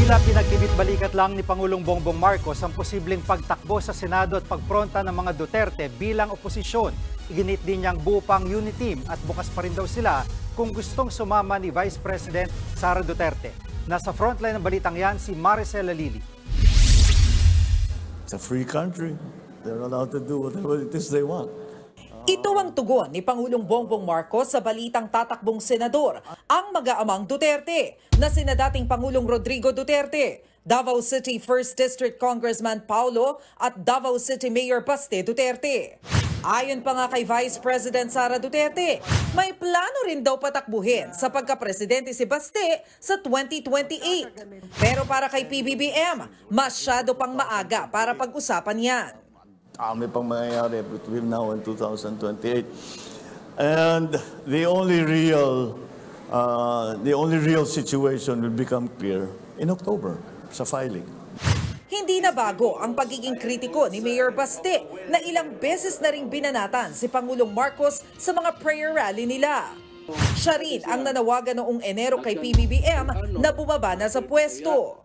Tila pinagkibit-balikat lang ni Pangulong Bongbong Marcos ang posibleng pagtakbo sa Senado at pagpronta ng mga Duterte bilang oposisyon. Iginit din niyang buo pang unity team at bukas pa rin daw sila kung gustong sumama ni Vice President Sara Duterte. Nasa frontline ng balitang yan si Maricel Halili. It's a free country. They're allowed to do whatever it is they want. Ito ang tugon ni Pangulong Bongbong Marcos sa balitang tatakbong senador, ang mag-aamang Duterte, na sina dating Pangulong Rodrigo Duterte, Davao City 1st District Congressman Paulo at Davao City Mayor Baste Duterte. Ayon pa nga kay Vice President Sara Duterte, may plano rin daw patakbuhin sa pagka-presidente si Baste sa 2028. Pero para kay PBBM, masyado pang maaga para pag-usapan yan. May pang mangyayari between now and 2028. And the only real situation will become clear in October sa filing. Hindi na bago ang pagiging kritiko ni Mayor Baste na ilang beses na ring binanatan si Pangulong Marcos sa mga prayer rally nila. Siya rin ang nanawagan noong Enero kay PBBM na bumaba na sa pwesto.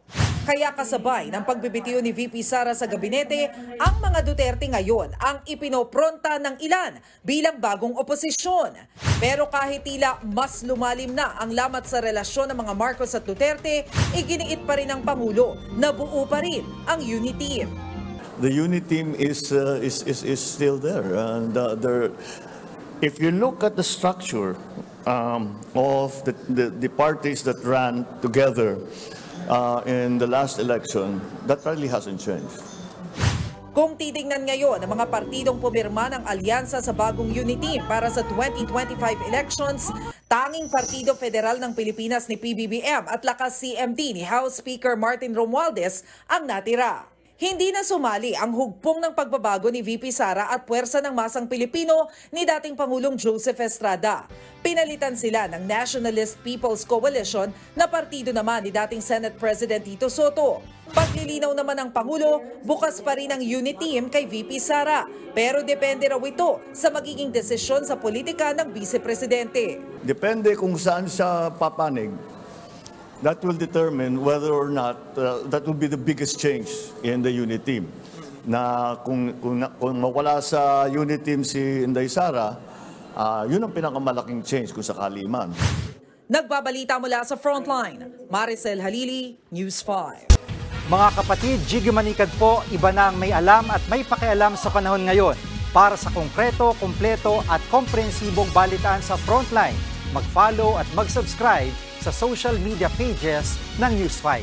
Kaya kasabay ng pagbibitiw ni VP Sara sa gabinete, ang mga Duterte ngayon ang ipinopronta ng ilan bilang bagong oposisyon. Pero kahit tila mas lumalim na ang lamat sa relasyon ng mga Marcos at Duterte, iginiit pa rin ng Pangulo na buo pa rin ang unity team. The unity team is still there, and if you look at the structure of the parties that ran together in the last election, that really hasn't changed. Kung titingnan ngayon ang mga partidong pumirma ng alyansa sa bagong unity para sa 2025 elections, tanging Partido Federal ng Pilipinas ni PBBM at lakas CMD ni House Speaker Martin Romualdez ang natira. Hindi na sumali ang hugpong ng pagbabago ni VP Sara at puwersa ng masang Pilipino ni dating Pangulong Joseph Estrada. Pinalitan sila ng Nationalist People's Coalition na partido naman ni dating Senate President Tito Soto. Paglilinaw naman ng Pangulo, bukas pa rin ang unity team kay VP Sara. Pero depende raw ito sa magiging desisyon sa politika ng Vice Presidente. Depende kung saan siya papanig. That will determine whether or not that will be the biggest change in the unit team. Na kung mawala sa unit team si Inday Sara, yun ang pinakamalaking change kung sakali man. Nagbabalita mula sa Frontline, Maricel Halili, News 5. Mga kapatid, Jiggy Manikad po, iba na ang may alam at may pakialam sa panahon ngayon. Para sa konkreto, kumpleto at komprehensibong balitaan sa Frontline, mag-follow at mag-subscribe sa social media pages ng News 5.